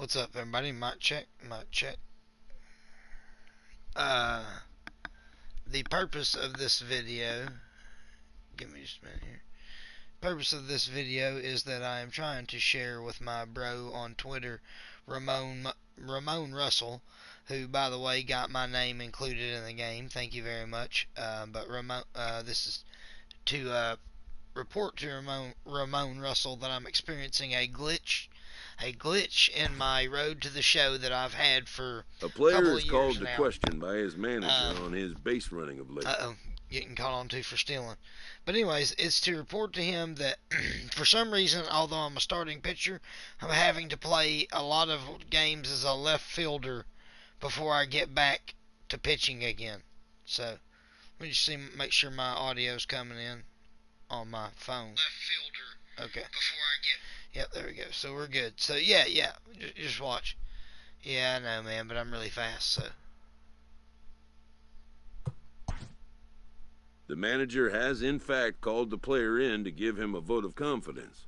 What's up, everybody? Mic check, mic check. Uh, the purpose of this video, give me just a minute here. Purpose of this video is that I am trying to share with my bro on Twitter, Ramon Russell, who, by the way, got my name included in the game. Thank you very much. But Ramon, this is to report to Ramon Russell that I'm experiencing a glitch in my road to the show that I've had for A a player couple is of called years to now. question by his manager on his base running of late. Getting caught on to for stealing. But anyways, it's to report to him that for some reason, although I'm a starting pitcher, I'm having to play a lot of games as a left fielder before I get back to pitching again. So let me just make sure my audio's coming in on my phone. Left fielder. Okay. Before I get. Yep, there we go. So we're good. So yeah. Just watch. Yeah, I know, man, but I'm really fast, so. The manager has in fact called the player in to give him a vote of confidence.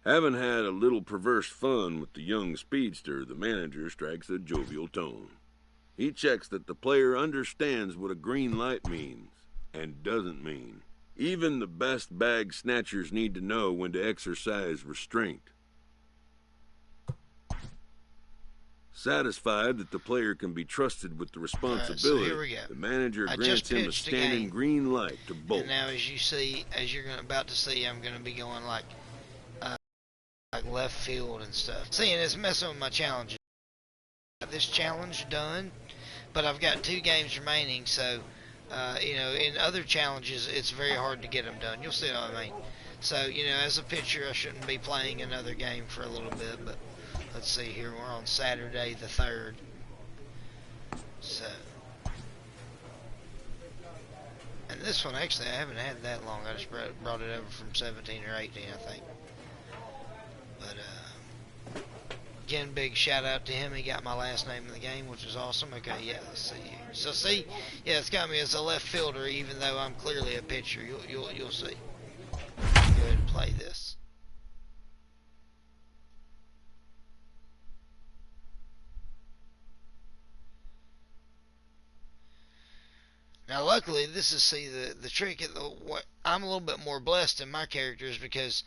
Having had a little perverse fun with the young speedster, the manager strikes a jovial tone. He checks that the player understands what a green light means and doesn't mean. Even the best bag snatchers need to know when to exercise restraint. Satisfied that the player can be trusted with the responsibility, the manager grants him a standing green light to bolt. And now, as you see, as you're about to see, I'm going to be going like left field and stuff. See, and it's messing with my challenges. Got this challenge done, but I've got 2 games remaining, so in other challenges, it's very hard to get them done. You'll see what I mean. So, as a pitcher, I shouldn't be playing another game for a little bit, but let's see here. We're on Saturday the 3rd. So, and this one, actually, I haven't had that long. I just brought it over from 17 or 18, I think. But, again, big shout out to him. He got my last name in the game, which is awesome. Okay, yeah, let's see here. So see, yeah, it's got me as a left fielder, even though I'm clearly a pitcher. You'll see. Go ahead and play this. Now, luckily, this is the trick. I'm a little bit more blessed in my characters because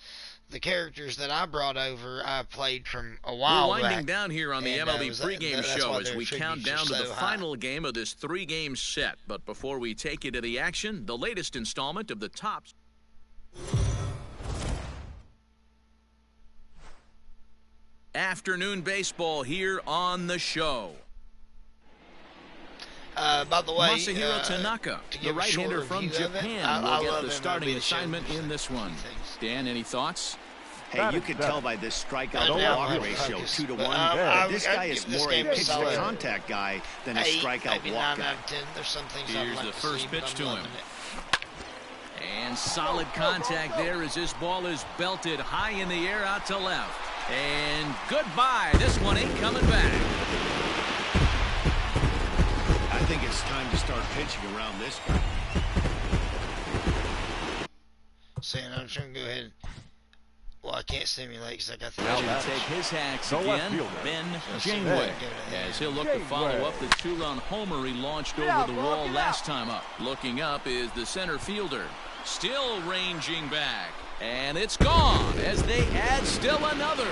the characters that I brought over, I played from a while back. We're winding down here on the MLB pregame show as we count down to the final game of this 3-game set. But before we take you to the action, the latest installment of the Tops. Afternoon baseball here on the show. By the way, Masahiro Tanaka, the right-hander from Japan, will get the starting assignment in this one. Dan, any thoughts? Hey, you can tell by this strikeout-to-walk ratio, 2-to-1. This guy is more a pitch-to-contact guy than a strikeout-walk guy. Here's the first pitch to him. And solid contact there as this ball is belted high in the air out to left. And goodbye. This one ain't coming back. I think it's time to start pitching around this guy. Saying I'm just going to go ahead and... Well, I can't simulate because I got the... Now to take his hacks again, Ben Janeway, as he'll look to follow up the 2-run homer he launched over the wall last time up. Looking up is the center fielder, still ranging back. And it's gone as they add still another.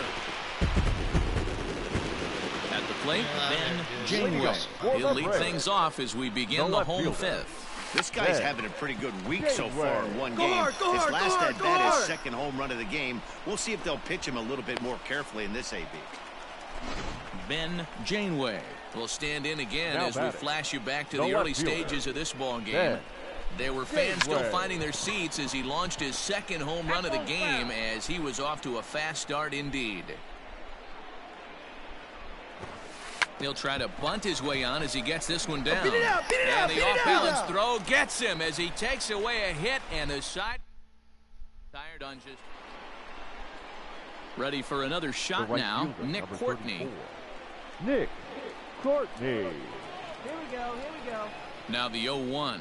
At the plate, Ben Janeway. He'll lead things off as we begin the home 5th. This guy's having a pretty good week so far in one game. His last at-bat is second home run of the game. We'll see if they'll pitch him a little bit more carefully in this AB. Ben Janeway will stand in again as we flash you back to the early stages of this ball game. There were fans still finding their seats as he launched his second home run of the game as he was off to a fast start indeed. He'll try to bunt his way on as he gets this one down. And the off-balance throw gets him as he takes away a hit, and the side tired on just ready for another shot now. Nick Courtney. Nick Courtney. Here we go. Now the 0-1.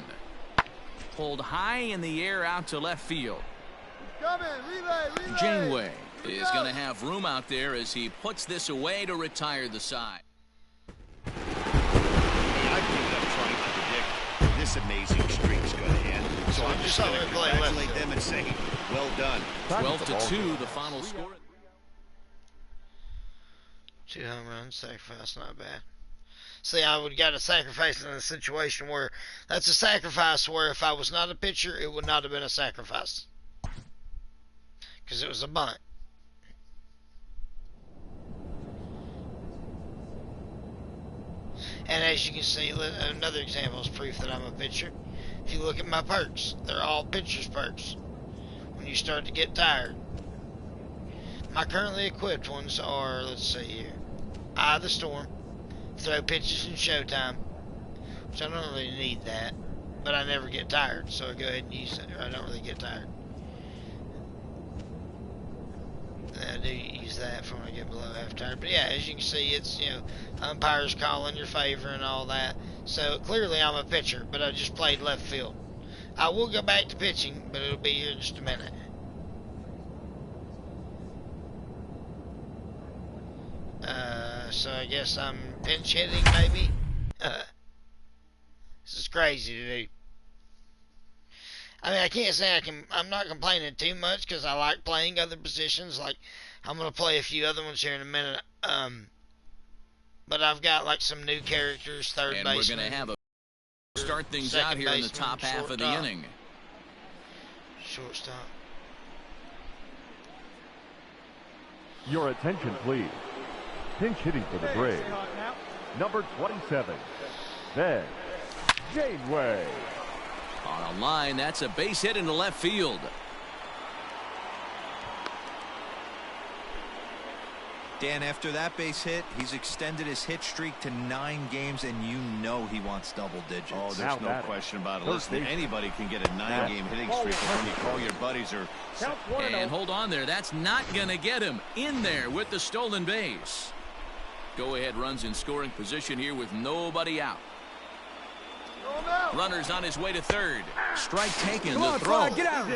Pulled high in the air out to left field. Janeway is going to have room out there as he puts this away to retire the side. I've given up trying to predict this amazing streak's going to end. So I'm just going to congratulate them and say, well done. 12-2, the final score. 2 home runs, sacrifice, not bad. See, I would got a sacrifice in a situation where that's a sacrifice where if I was not a pitcher, it would not have been a sacrifice. Because it was a bunt. And as you can see, another example is proof that I'm a pitcher. If you look at my perks, they're all pitcher's perks. When you start to get tired. My currently equipped ones are, let's see here, Eye of the Storm, Throw Pitches in Showtime, which I don't really need that, but I never get tired, so I go ahead and use it. I don't really get tired. I do use that for when I get below half tired. But yeah, as you can see, it's, you know, umpires call in your favor and all that. So clearly I'm a pitcher, but I just played left field. I will go back to pitching, but it'll be here in just a minute. So I guess I'm pinch hitting, maybe. This is crazy to do. I mean, I can't say I'm not complaining too much because I like playing other positions. Like, I'm going to play a few other ones here in a minute. But I've got, like, some new characters, third baseman. And we're going to have a start things out here in the top half of the inning. Shortstop. Your attention, please. Pinch hitting for the Braves. Number 27, Ben Janeway. On a line, that's a base hit into left field. Dan, after that base hit, he's extended his hit streak to 9 games, and you know he wants double digits. Oh, there's no question about it. Listen, anybody can get a 9-game hitting streak when you call your buddies or... And hold on there. That's not going to get him in there with the stolen base. Go-ahead runs in scoring position here with nobody out. Runner's on his way to third. Strike taken. The throw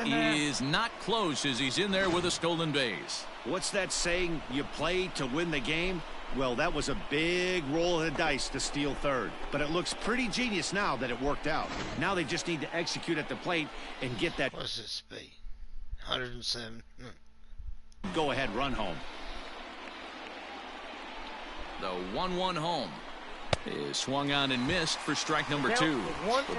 is not close as he's in there with a stolen base. What's that saying? You play to win the game? Well, that was a big roll of the dice to steal third. But it looks pretty genius now that it worked out. Now they just need to execute at the plate and get that... What's his speed? 107. Go-ahead run home. The 1-1 home is swung on and missed for strike number 2.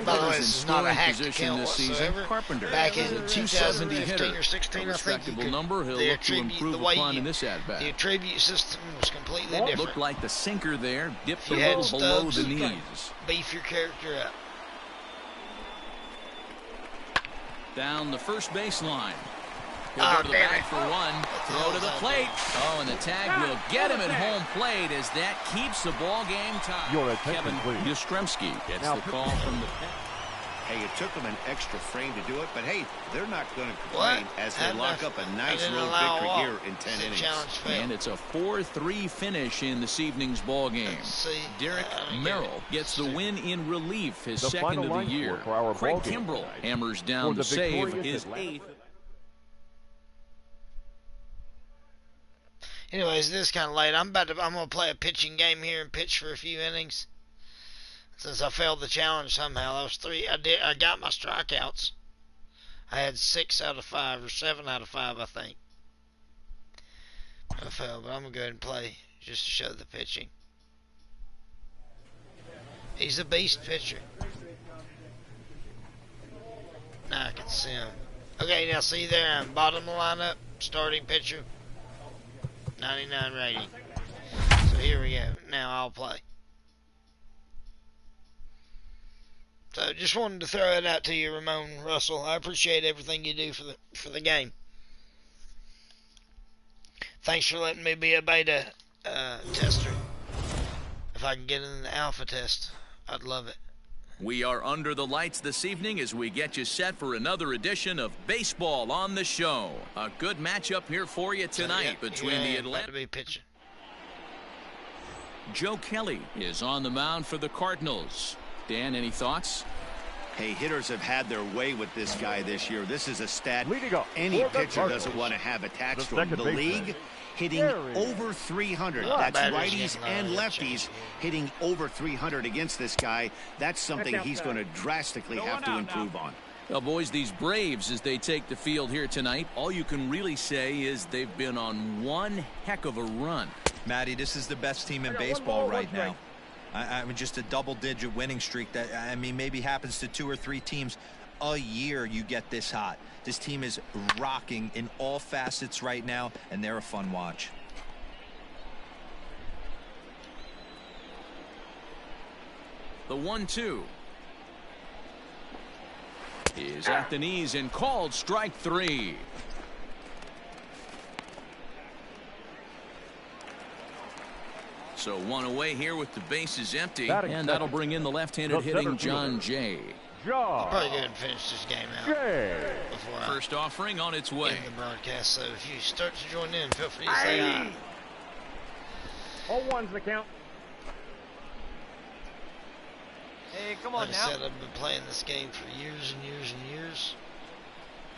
By the way, this is not a hack position this season. Carpenter Back in 2015 or 16, I think respectable number. He'll look to improve upon in this at-bat. The attribute system was completely different. Looked like the sinker there, dipped a little below the knees. Beef your character up. Down the first baseline. He'll go to the back for one. Throw to the plate. Oh, and the tag will get him at home plate as that keeps the ball game tied. Your attention, Kevin Yastrzemski gets the call from the pen. Hey, it took them an extra frame to do it, but hey, they're not going to complain as they lock up a nice road victory here in 10 innings. And it's a 4-3 finish in this evening's ball game. Derek Merrill gets the win in relief, his second of the year. Craig Kimbrell hammers down the save, his 8th. Anyways, this is kind of late. I'm going to play a pitching game here and pitch for a few innings. Since I failed the challenge somehow, I got my strikeouts. I had 6 out of 5 or 7 out of 5, I think. I failed, but I'm going to go ahead and play just to show the pitching. He's a beast pitcher. Now I can see him. Okay, now see there, I'm bottom of the lineup, starting pitcher. 99 rating. So here we go. Now I'll play. So just wanted to throw it out to you, Ramon Russell. I appreciate everything you do for the game. Thanks for letting me be a beta tester. If I can get in the alpha test, I'd love it. We are under the lights this evening as we get you set for another edition of Baseball on the Show. A good matchup here for you tonight between the Atlanta... Joe Kelly is on the mound for the Cardinals. Dan, any thoughts? Hey, hitters have had their way with this guy this year. This is a stat any for the pitcher Cardinals. doesn't want to have attached to him. second The baseman, league hitting over 300. That's righties and lefties hitting over 300 against this guy. That's something he's going to drastically have to improve on. Well, boys, these Braves, as they take the field here tonight, all you can really say is they've been on one heck of a run. Matty, this is the best team in baseball right now. I mean, just a double-digit winning streak that, I mean, maybe happens to 2 or 3 teams a year. You get this hot. This team is rocking in all facets right now, and they're a fun watch. The 1-2 is at the knees and called strike 3. So 1 away here with the bases empty, and that'll bring in the left-handed hitting John Jay. I'll probably go ahead and finish this game out before I First offering on its way. end the broadcast. So if you start to join in, feel free to say hi. 0-1's the count. Hey, come on Like I now. said, I've been playing this game for years and years and years.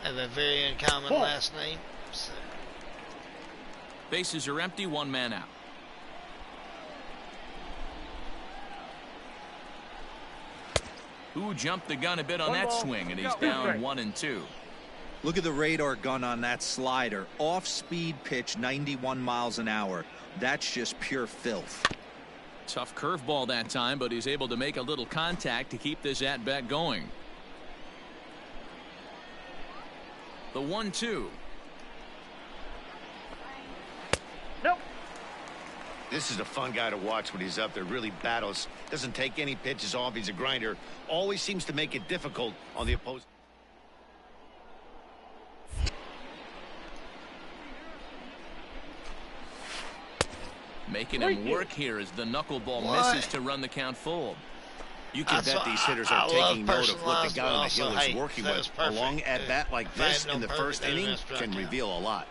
I have a very uncommon last name. So. Bases are empty, 1 man out. Who jumped the gun a bit on that swing, and he's down 1-2. Look at the radar gun on that slider. Off-speed pitch, 91 miles an hour. That's just pure filth. Tough curveball that time, but he's able to make a little contact to keep this at-bat going. The 1-2. Nope. This is a fun guy to watch when he's up there. Really battles. Doesn't take any pitches off. He's a grinder. Always seems to make it difficult on the opposing. Making him work here as the knuckleball misses to run the count full. You can bet these hitters are taking note of what the guy on the hill is working with. A long at-bat like this in the first inning can reveal a lot.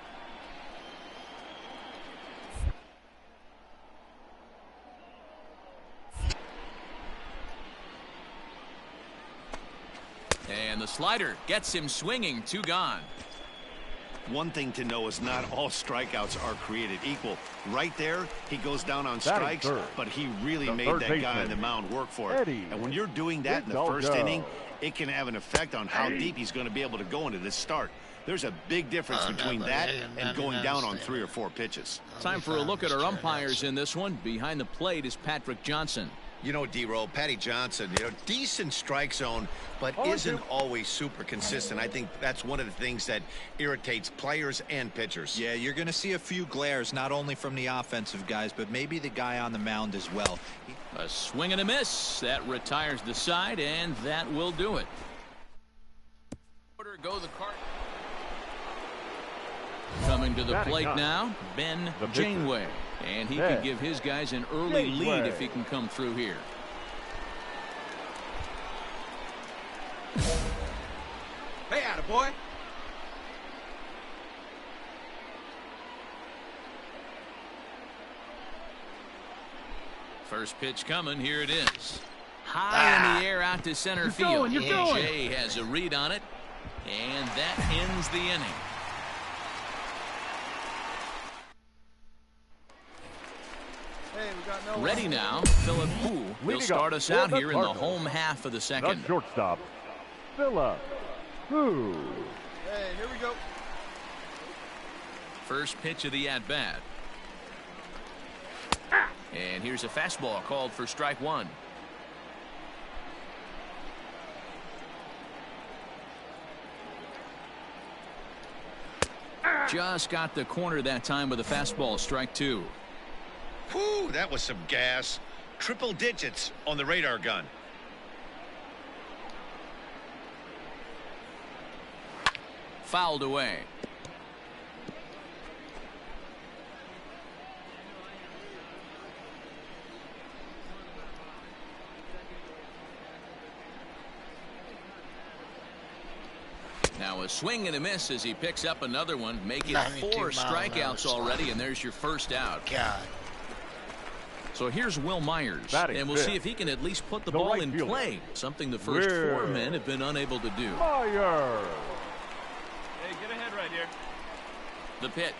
And the slider gets him swinging, 2 gone. One thing to know is not all strikeouts are created equal. Right there, he goes down on strikes, but he really made that guy on the mound work for it. And when you're doing that in the first inning, it can have an effect on how deep he's going to be able to go into this start. There's a big difference between that and going down on 3 or 4 pitches. Time for a look at our umpires in this one. Behind the plate is Patrick Johnson. You know, D-Roll, Patty Johnson, decent strike zone, but isn't always super consistent. I think that's one of the things that irritates players and pitchers. Yeah, you're going to see a few glares, not only from the offensive guys, but maybe the guy on the mound as well. A swing and a miss. That retires the side, and that will do it. Go the Cardinals. Coming to the plate now, Ben Janeway. And he could give his guys an early lead if he can come through here. Hey, attaboy. First pitch coming. Here it is. High in the air out to center field. Jay has a read on it. And that ends the inning. Ready now, Philip Hu will start us out here in the home half of the second. The shortstop, Philip Hu. Hey, here we go. First pitch of the at-bat. And here's a fastball called for strike 1. Just got the corner that time with a fastball, strike 2. Whew, that was some gas. Triple digits on the radar gun. Fouled away. Now a swing and a miss as he picks up another one, making 4 strikeouts already, and there's your first out. God. So here's Will Myers, Batting and we'll see if he can at least put the ball right in fielder. play, something the first four men have been unable to do. Myers. Hey, get ahead right here. The pitch.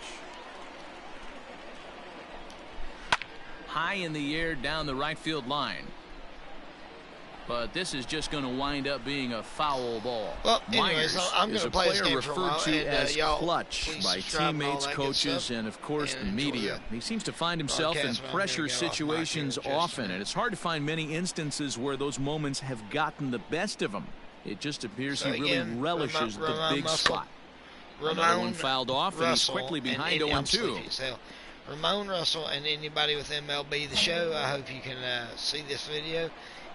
High in the air down the right field line. But this is just going to wind up being a foul ball. Well, anyways, Myers I'm is going to a play this player game for a referred while, to and as y'all clutch please by subscribe and all teammates, that good coaches, stuff, and of course the and enjoy media. the He seems to find himself in broadcast when I'm pressure gonna get off mic situations here in just a often, minute. and it's hard to find many instances where those moments have gotten the best of him. It just appears So he really again, relishes the big spot. Another one fouled off, and he's quickly behind 0-2. Ramon Russell and anybody with MLB The Show, I hope you can see this video.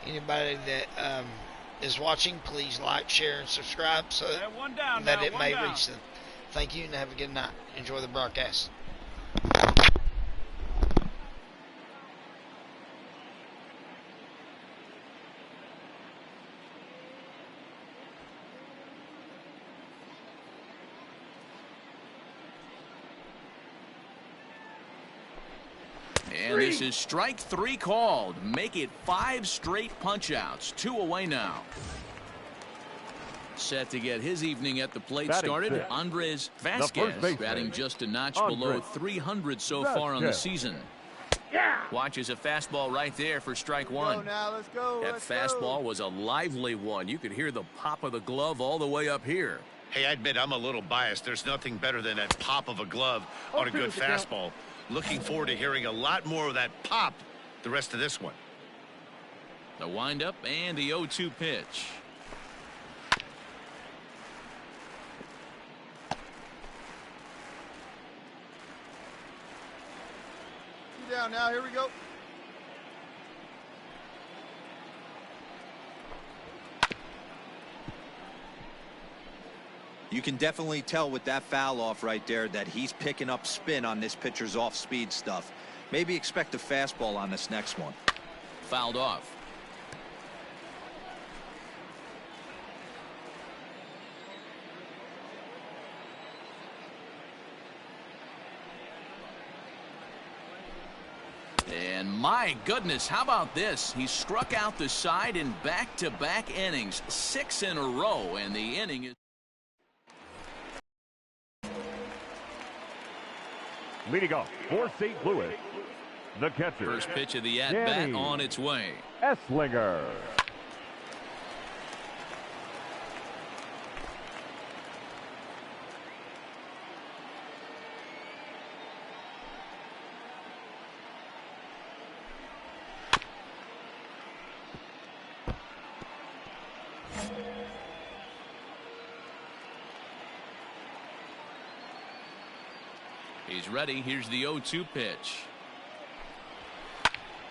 Anybody that is watching, please like, share, and subscribe so One down that now, it one may down. reach them. Thank you and have a good night. Enjoy the broadcast. And this is strike 3 called. Make it 5 straight punch-outs. 2 away now. Set to get his evening at the plate Batting started. fifth. Andres first Vasquez baseman. batting just a notch Andres below 300 so far on the Vasquez. season. Watches a fastball right there for strike Go 1. now, let's go. That let's fastball go. was a lively one. You could hear the pop of the glove all the way up here. Hey, I admit I'm a little biased. There's nothing better than that pop of a glove on a good fastball. Looking forward to hearing a lot more of that pop the rest of this one. The windup and the 0-2 pitch. You down now, here we go. You can definitely tell with that foul off right there that he's picking up spin on this pitcher's off-speed stuff. Maybe expect a fastball on this next one. Fouled off. And my goodness, how about this? He struck out the side in back-to-back innings, 6 in a row, and the inning is... Leading off for St. Louis, the catcher. First pitch of the at-bat Danny on its way. Esslinger. He's ready. Here's the 0-2 pitch.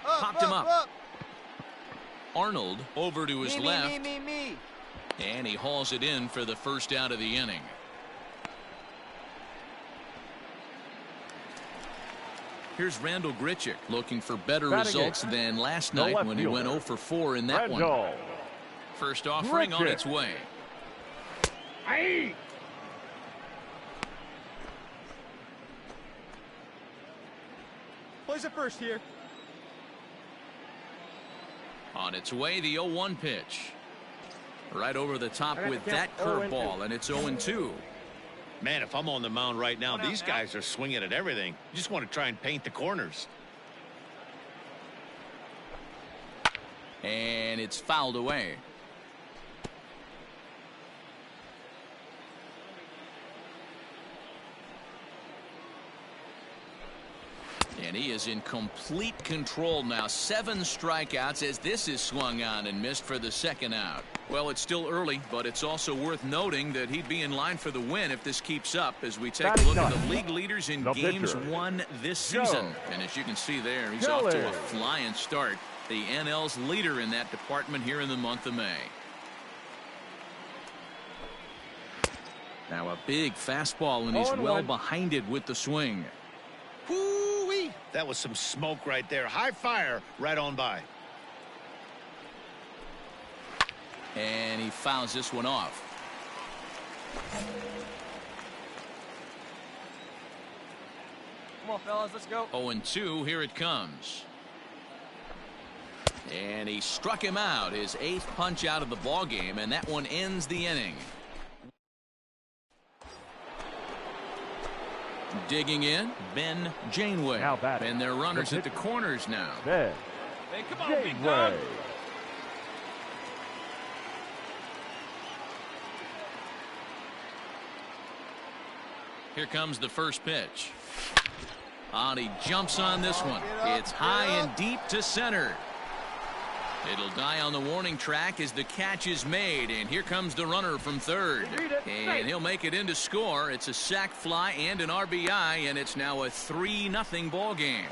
Popped him up. Arnold over to his left. Me. And he hauls it in for the first out of the inning. Here's Randall Grichuk looking for better Batting results eighth. than last The night left when he went fielder. 0 for 4 in that one. Randall. First offering on Grichuk. its way. Plays it first here. On its way, the 0-1 pitch. Right over the top with that curveball, and it's 0-2. Man, if I'm on the mound right now, these guys are swinging at everything. You just want to try and paint the corners. And it's fouled away. And he is in complete control now. 7 strikeouts as this is swung on and missed for the second out. Well, it's still early, but it's also worth noting that he'd be in line for the win if this keeps up as we take a look at the league leaders in The games pitcher. won this season. And as you can see there, he's off to a Kelly. flying start. The NL's leader in that department here in the month of May. Now a big fastball, and he's 0-1. well behind it with the swing. Woo-wee! That was some smoke right there. High fire right on by. And he fouls this one off. Come on, fellas, let's go. 0-2, here it comes. And he struck him out, his 8th punch out of the ball game, and that one ends the inning. Digging in, Ben Janeway. And their runners at the corners now. Ben Janeway. Here comes the first pitch. And he jumps on this one. It's high and deep to center. It'll die on the warning track as the catch is made, and here comes the runner from third. And he'll make it in to score. It's a sac fly and an RBI, and it's now a 3-0 ball game.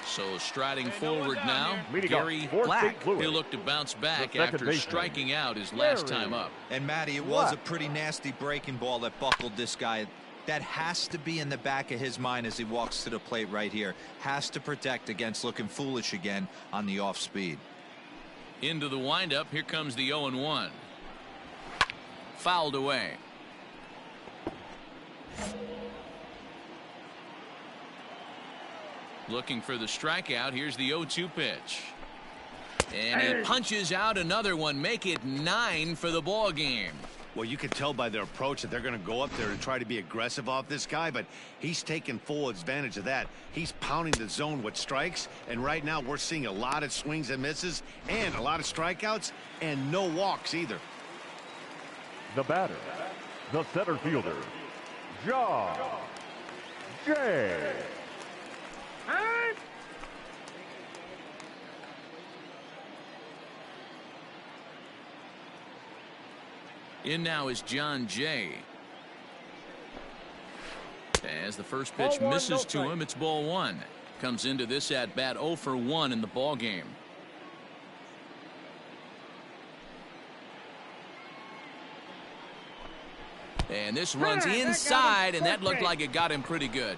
So striding forward now, Gary Black. He'll look to bounce back after striking out his last time up. And Matty, it was a pretty nasty breaking ball that buckled this guy. That has to be in the back of his mind as he walks to the plate right here. Has to protect against looking foolish again on the off speed. Into the windup. Here comes the 0-1. Fouled away. Looking for the strikeout. Here's the 0-2 pitch. And he punches out another one. Make it 9 for the ball game. Well, you can tell by their approach that they're going to go up there and try to be aggressive off this guy, but he's taking full advantage of that. He's pounding the zone with strikes, and right now we're seeing a lot of swings and misses and a lot of strikeouts and no walks either. The batter, the center fielder, John Jay. In now is John Jay. As the first pitch misses to him, it's ball 1. Comes into this at bat 0 for 1 in the ball game. And this runs inside, and that looked like it got him pretty good.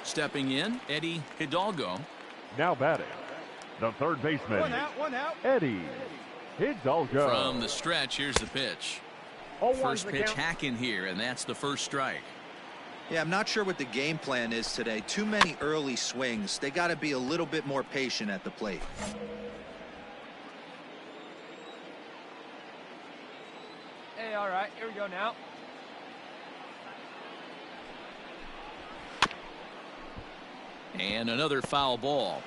Stepping in, Eddie Hidalgo. Now batting, the third baseman, One out. Eddie Hidalgo. From the stretch, here's the pitch. First pitch hacking here, and that's the first strike. Yeah, I'm not sure what the game plan is today. Too many early swings. They got to be a little bit more patient at the plate. Hey, all right, here we go now. And another foul ball.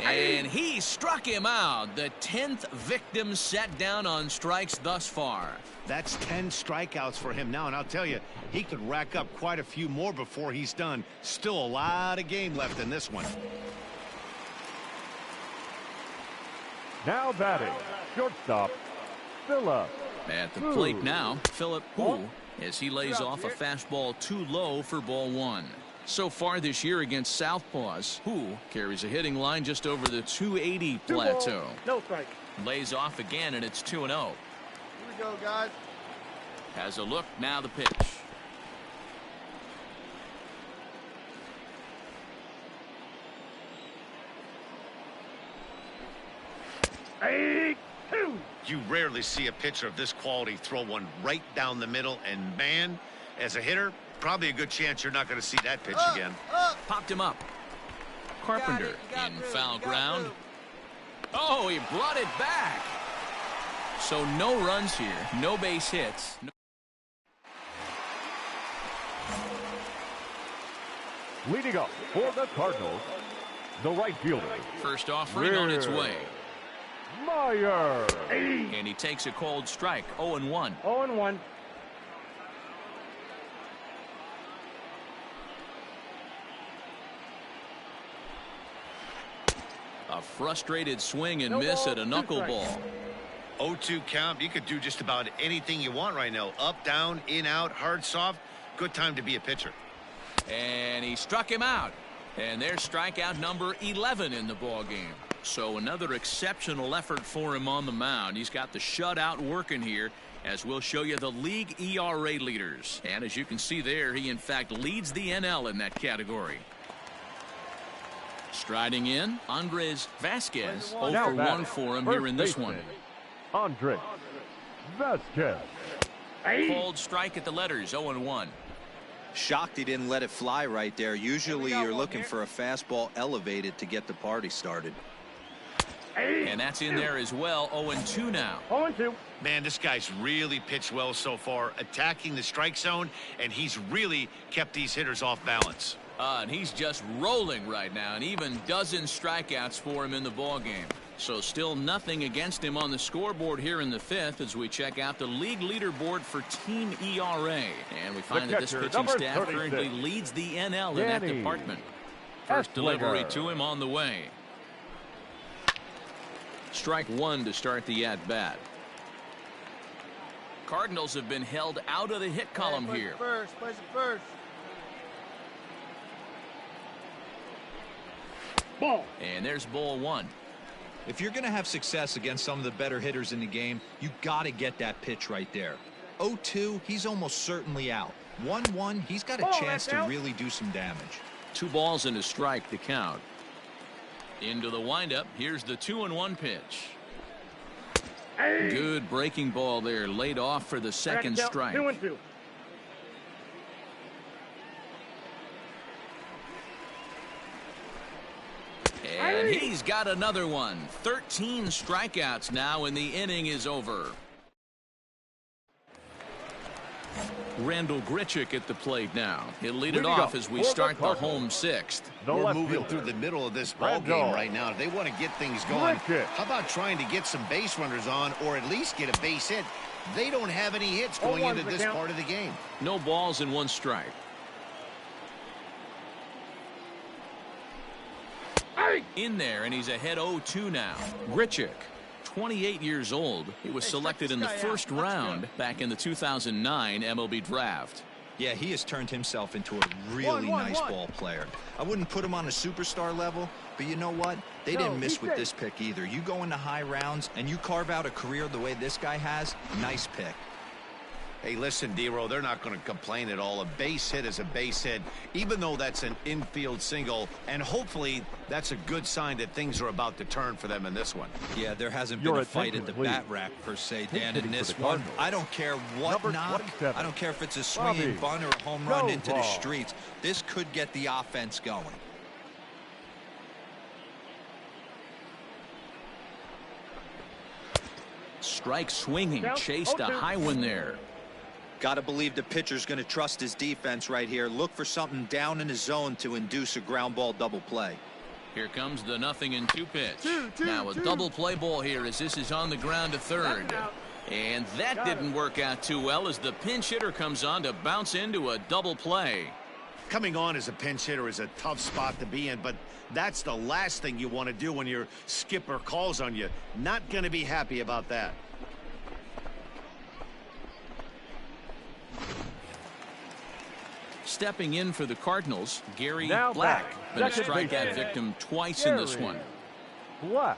And he struck him out. The 10th victim set down on strikes thus far. That's 10 strikeouts for him now, and I'll tell you, he could rack up quite a few more before he's done. Still a lot of game left in this one. Now batting, shortstop, Phillip. At the plate now, Phillip Hu, as he lays off a fastball too low for ball 1. So far this year against Southpaws, Hu carries a hitting line just over the 280 plateau. No strike. Lays off again, and it's 2-0. Here we go, guys. Has a look, now the pitch. You rarely see a pitcher of this quality throw one right down the middle, and man, as a hitter, probably a good chance you're not going to see that pitch again. Popped him up. Carpenter in foul ground. Oh, he brought it back. So no runs here, no base hits. Leading up for the Cardinals, the right fielder. First offering on its way. Meyer. And he takes a cold strike. 0-1. 0-1. A frustrated swing and miss at a knuckleball. 0-2 count. You could do just about anything you want right now. Up, down, in, out, hard, soft. Good time to be a pitcher. And he struck him out. And there's strikeout number 11 in the ball game. So another exceptional effort for him on the mound. He's got the shutout working here, as we'll show you the league ERA leaders. And as you can see there, he in fact leads the NL in that category. Striding in, Andres Vasquez. 0 for 1 for him here in this one. Andres Vasquez. Called strike at the letters, 0-1. Shocked he didn't let it fly right there. Usually you're looking for a fastball elevated to get the party started. And that's in there as well. 0-2 now. 0-2. Man, this guy's really pitched well so far, attacking the strike zone, and he's really kept these hitters off balance. And he's just rolling right now, and even dozen strikeouts for him in the ballgame. So still nothing against him on the scoreboard here in the fifth as we check out the league leaderboard for team ERA. And we find that this pitching staff currently leads the NL in that department. First delivery to him on the way. Strike one to start the at-bat. Cardinals have been held out of the hit column here. Place it first. Ball. And there's ball one. If you're going to have success against some of the better hitters in the game, you got to get that pitch right there. 0-2, he's almost certainly out. 1-1, he's got a chance to really do some damage. 2 balls and a strike to count. Into the windup. Here's the 2-1 pitch. Good breaking ball there, laid off for the second strike. 2-2. And he's got another one. 13 strikeouts now, and the inning is over. Randall Grichuk at the plate now. He'll lead it off as we start the home sixth. We're moving through the middle of this ball game right now. If they want to get things going, how about trying to get some base runners on or at least get a base hit? They don't have any hits going into this part of the game. No balls and 1 strike. In there, and he's ahead 0-2 now. Grichuk, 28 years old. He was selected in the first round back in the 2009 MLB draft. Yeah, he has turned himself into a really nice ball player. I wouldn't put him on a superstar level, but you know what? They didn't miss with this pick either. You go into high rounds and you carve out a career the way this guy has, nice pick. Hey, listen, D-Row, they're not going to complain at all. A base hit is a base hit, even though that's an infield single. And hopefully that's a good sign that things are about to turn for them in this one. Yeah, there hasn't been a fight at the bat rack, per se, Dan, in this one. I don't care what knock. I don't care if it's a swinging bunt or a home run into the streets. This could get the offense going. Strike swinging, chased a high one there. Got to believe the pitcher's going to trust his defense right here. Look for something down in his zone to induce a ground ball double play. Here comes the 0-2 pitch. Now a double play ball here as this is on the ground to third. And that didn't work out too well as the pinch hitter comes on to bounce into a double play. Coming on as a pinch hitter is a tough spot to be in, but that's the last thing you want to do when your skipper calls on you. Not going to be happy about that. Stepping in for the Cardinals, Gary Black. Been a strikeout victim twice in this one. Black.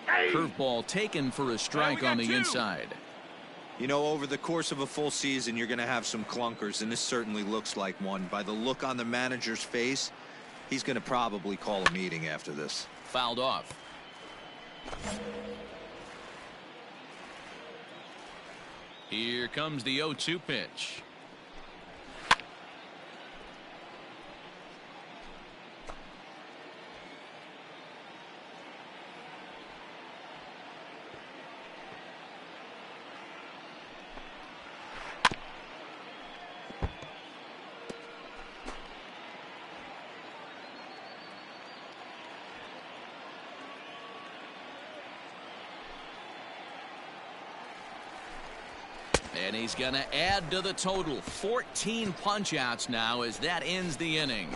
Curveball taken for a strike on the inside. You know, over the course of a full season, you're going to have some clunkers, and this certainly looks like one. By the look on the manager's face, he's going to probably call a meeting after this. Fouled off. Here comes the 0-2 pitch. And he's going to add to the total. 14 punch-outs now as that ends the inning.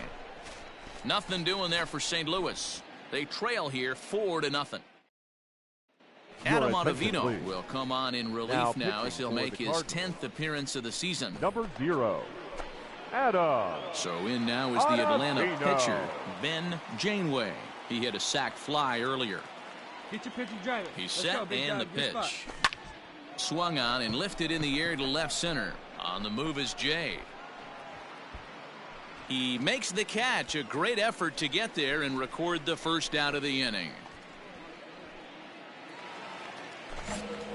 Nothing doing there for St. Louis. They trail here 4-0. Adam Ottavino will come on in relief now as he'll make his 10th appearance of the season. Number 0, Adam. So in now is the Atlanta pitcher, Ben Janeway. He hit a sac fly earlier. Get your pitcher driving. He's set and the pitch. Swung on and lifted in the air to left center. On the move is Jay. He makes the catch. A great effort to get there and record the first out of the inning.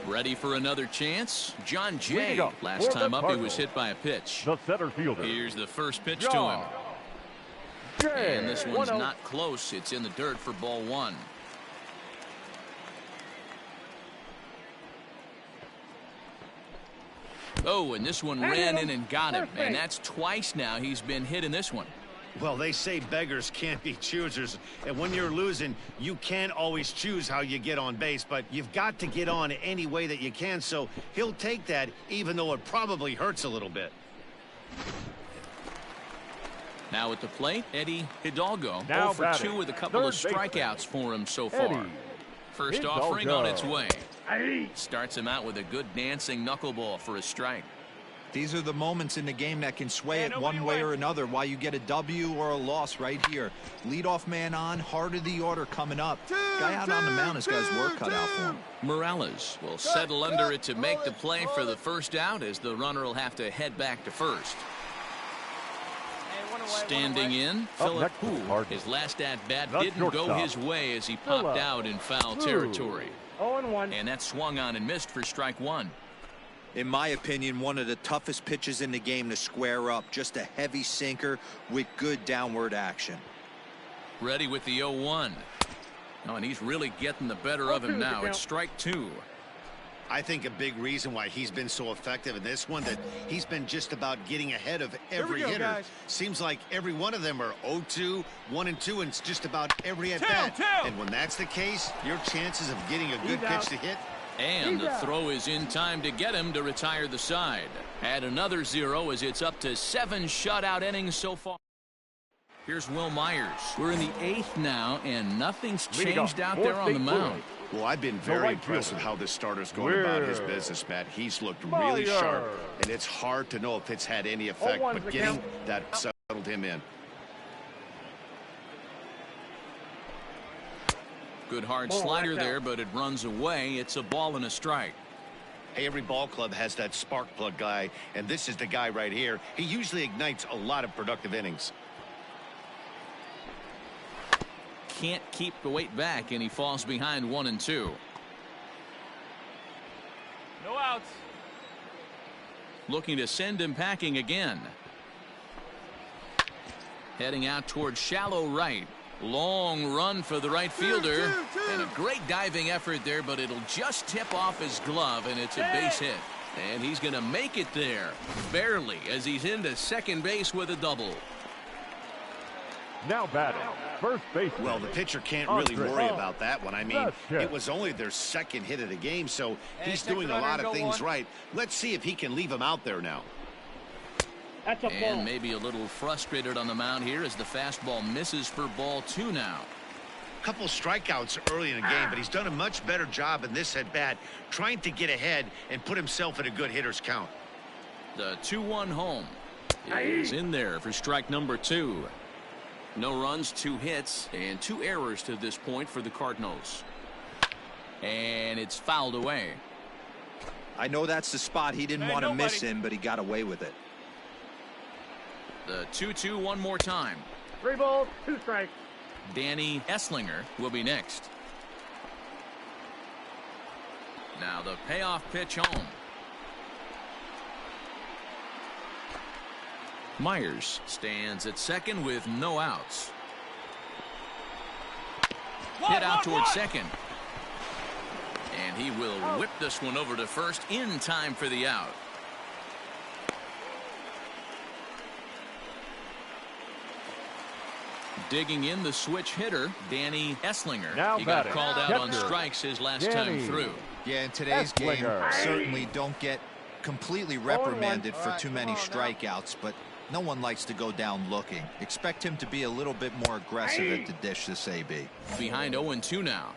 Ready for another chance? John Jay. Last time up, he was hit by a pitch. The center fielder. Here's the first pitch to him. And this one's not close. It's in the dirt for ball one. Oh, and this one ran in and got him. And that's twice now he's been hit in this one. Well, they say beggars can't be choosers, and when you're losing, you can't always choose how you get on base, but you've got to get on any way that you can, so he'll take that, even though it probably hurts a little bit. Now at the plate, Eddie Hidalgo. Now 0 for 2 with a couple of strikeouts for him so far. First offering on its way. Starts him out with a good dancing knuckleball for a strike. These are the moments in the game that can sway it one way or another, why you get a W or a loss right here. Leadoff man on, heart of the order coming up. Guy out on the mound has got his work cut out for him. Morales will settle under it to make the play for the first out, as the runner will have to head back to first. Standing in, Philip Hu. His last at-bat didn't go his way as he popped out in foul territory. 0-1. And that swung on and missed for strike one. In my opinion, one of the toughest pitches in the game to square up. Just a heavy sinker with good downward action. Ready with the 0-1. Oh, and he's really getting the better of him now. It's strike two. I think a big reason why he's been so effective in this one, that he's been just about getting ahead of every hitter. Guys. Seems like every one of them are 0-2, 1-2, and it's just about every at-bat. And when that's the case, your chances of getting a good pitch to hit. And the throw is in time to get him to retire the side. Add another 0 as it's up to 7 shutout innings so far. Here's Will Myers. We're in the 8th now, and nothing's changed out there on the mound. Well, I've been very impressed with how this starter's going about his business, Matt. He's looked really sharp, and it's hard to know if it's had any effect, but getting that settled him in. Good hard slider there, but it runs away. It's a ball and a strike. Hey, every ball club has that spark plug guy, and this is the guy right here. He usually ignites a lot of productive innings. Can't keep the weight back, and he falls behind 1-2. No outs. Looking to send him packing again. Heading out towards shallow right. Long run for the right fielder, and a great diving effort there, but it'll just tip off his glove, and it's a base hit. And he's going to make it there, barely, as he's into second base with a double. Now batting, first base. Well, the pitcher can't really worry about that one. I mean, it was only their second hit of the game, so he's doing a lot of things right. Let's see if he can leave him out there now. And maybe a little frustrated on the mound here as the fastball misses for ball 2 now. Couple strikeouts early in the game, but he's done a much better job in this at-bat, trying to get ahead and put himself in a good hitter's count. The 2-1 home is in there for strike number 2. No runs, 2 hits, and 2 errors to this point for the Cardinals. And it's fouled away. I know that's the spot he didn't want to miss in, but he got away with it. The 2-2 one more time. 3 balls, 2 strikes. Danny Esslinger will be next. Now the payoff pitch home. Myers stands at second with no outs. Hit out towards second. And he will whip this one over to first in time for the out. Digging in the switch hitter, Danny Esslinger. Now he got batting, called out on strikes his last time through. Yeah, in today's game, certainly don't get completely reprimanded for too many strikeouts, but no one likes to go down looking. Expect him to be a little bit more aggressive at the dish this AB. Behind 0-2 now.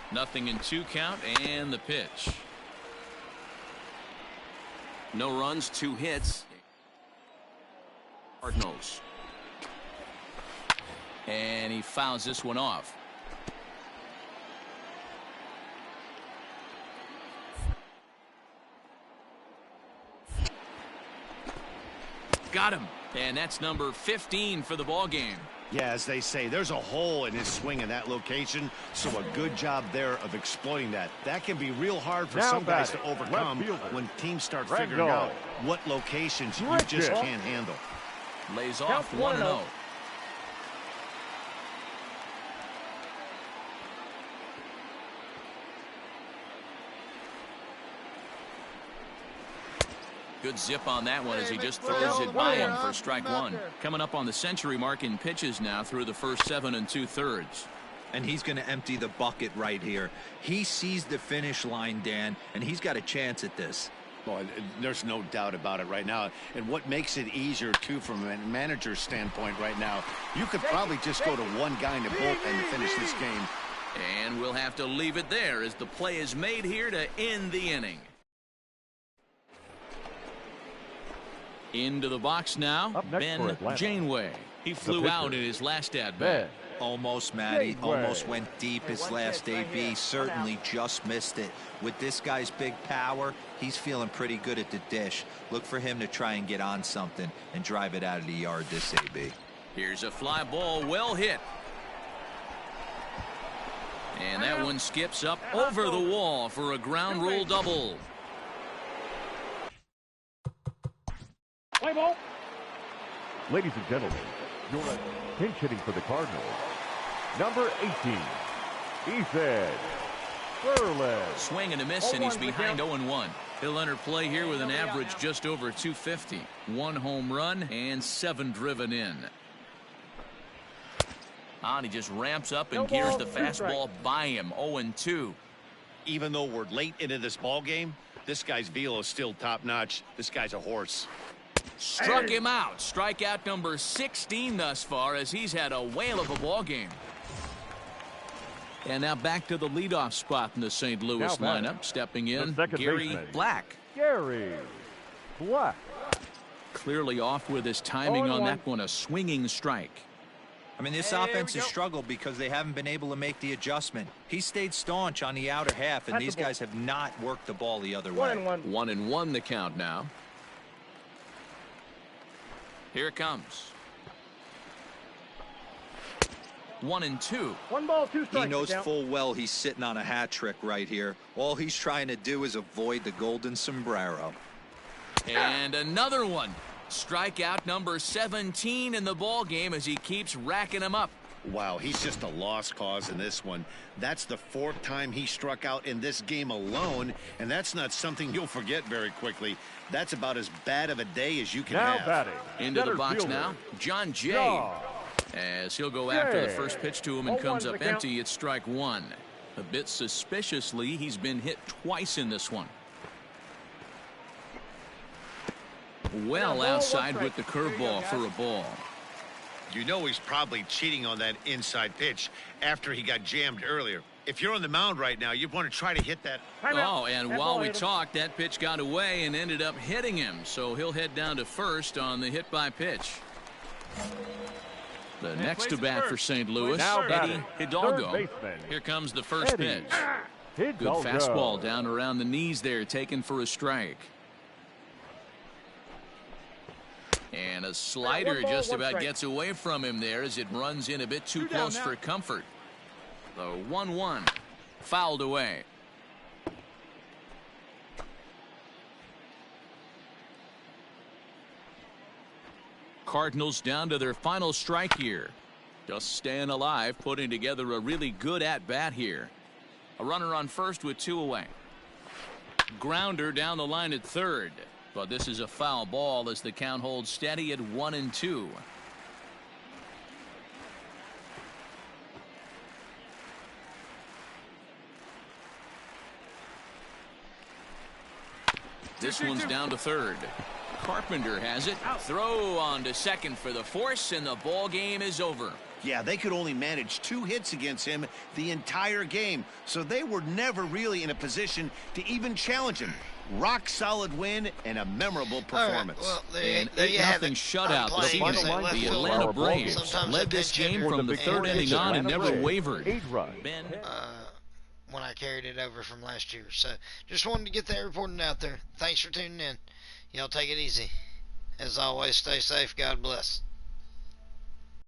Nothing in 2 count, and the pitch. No runs, 2 hits. Cardinals. And he fouls this one off. Got him. And that's number 15 for the ball game. Yeah, as they say, there's a hole in his swing in that location, so a good job there of exploiting that. That can be real hard for some guys to overcome when teams start figuring out what locations you just can't handle. Lays off 1-0. Good zip on that one as he just throws it by him for strike one. Coming up on the century mark in pitches now through the first 7 2/3. And he's going to empty the bucket right here. He sees the finish line, Dan, and he's got a chance at this. Well, there's no doubt about it right now. And what makes it easier, too, from a manager's standpoint right now, you could probably just go to one guy in the bullpen to finish this game. And we'll have to leave it there as the play is made here to end the inning. Into the box now, Ben Janeway. He flew out in his last at-bat. Almost, Matty. Almost went deep his last AB. Certainly just missed it. With this guy's big power, he's feeling pretty good at the dish. Look for him to try and get on something and drive it out of the yard this AB. Here's a fly ball, well hit. And that one skips up over the wall for a ground rule double. Play ball. Ladies and gentlemen, your pinch hitting for the Cardinals, number 18, Ethan Furlan. Swing and a miss, and he's behind 0-1. He'll enter play here with an average just over 250. 1 home run and 7 driven in. And he just ramps up and gears the fastball by him. 0-2. Even though we're late into this ball game, this guy's velo is still top-notch. This guy's a horse. Struck him out. Strikeout number 16 thus far as he's had a whale of a ball game. And now back to the leadoff spot in the St. Louis lineup. Stepping in, Gary Black. Gary Black. Clearly off with his timing on that one. A swinging strike. I mean, this offense has struggled because they haven't been able to make the adjustment. He stayed staunch on the outer half, and these guys have not worked the ball the other way. 1-1 the count now. Here it comes. 1-2. 1 ball, 2 strikes. He knows full well he's sitting on a hat trick right here. All he's trying to do is avoid the golden sombrero. And another one. Strikeout number 17 in the ball game as he keeps racking them up. Wow, he's just a lost cause in this one. That's the 4th time he struck out in this game alone, and that's not something you'll forget very quickly. That's about as bad of a day as you can have. Batting. Into the box now, John Jay. As he'll go after the first pitch to him and comes up empty. It's strike 1. A bit suspiciously, he's been hit twice in this one. Well outside with the curveball for a ball. You know he's probably cheating on that inside pitch after he got jammed earlier. If you're on the mound right now, you want to try to hit that. Oh, and while we talked, that pitch got away and ended up hitting him. So he'll head down to first on the hit by pitch. The next to bat for St. Louis, Eddie Hidalgo. Here comes the first pitch. Good fastball down around the knees there, taken for a strike. And a slider just about gets away from him there as it runs in a bit too close for comfort. The 1-1 fouled away. Cardinals down to their final strike here. Just staying alive, putting together a really good at-bat here. A runner on first with 2 away. Grounder down the line at third. But this is a foul ball as the count holds steady at 1-2. This one's down to third. Carpenter has it. Throw on to second for the force, and the ball game is over. Yeah, they could only manage 2 hits against him the entire game, so they were never really in a position to even challenge him. Rock solid win and a memorable performance. Well, An 8-0 shutout this evening. The Atlanta Braves led this game from the 3rd inning on and never wavered. Ben, when I carried it over from last year. So just wanted to get that reporting out there. Thanks for tuning in. Y'all take it easy. As always, stay safe. God bless.